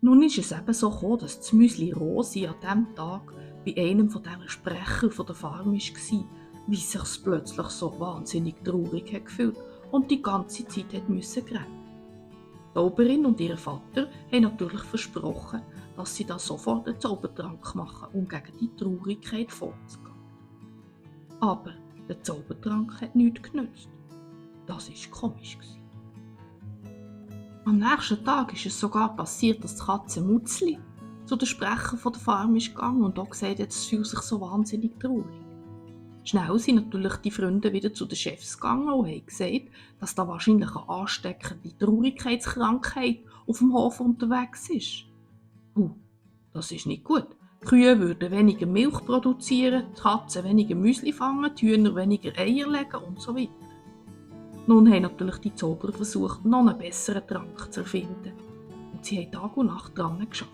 Nun ist es eben so gekommen, dass das Müsli Rosi an diesem Tag bei einem von diesen Sprechern von der Farm war, wie es sich plötzlich so wahnsinnig traurig hat gefühlt und die ganze Zeit hat müssen gräben. Die Zauberin und ihr Vater haben natürlich versprochen, dass sie da sofort einen Zaubertrank machen, um gegen die Traurigkeit vorzugehen. Aber der Zaubertrank hat nichts genützt. Das war komisch. Am nächsten Tag ist es sogar passiert, dass die Katze Mutzli zu den Sprechern von der Farm ist gegangen und auch gesagt hat, es fühlt sich so wahnsinnig traurig. Schnell sind natürlich die Freunde wieder zu den Chefs gegangen und haben gesagt, dass da wahrscheinlich eine ansteckende Traurigkeitskrankheit auf dem Hof unterwegs ist. Das ist nicht gut. Die Kühe würden weniger Milch produzieren, die Katzen weniger Müsli fangen, die Hühner weniger Eier legen und so weiter. Nun haben natürlich die Zauberer versucht, noch einen besseren Trank zu erfinden. Und sie haben Tag und Nacht daran geschafft.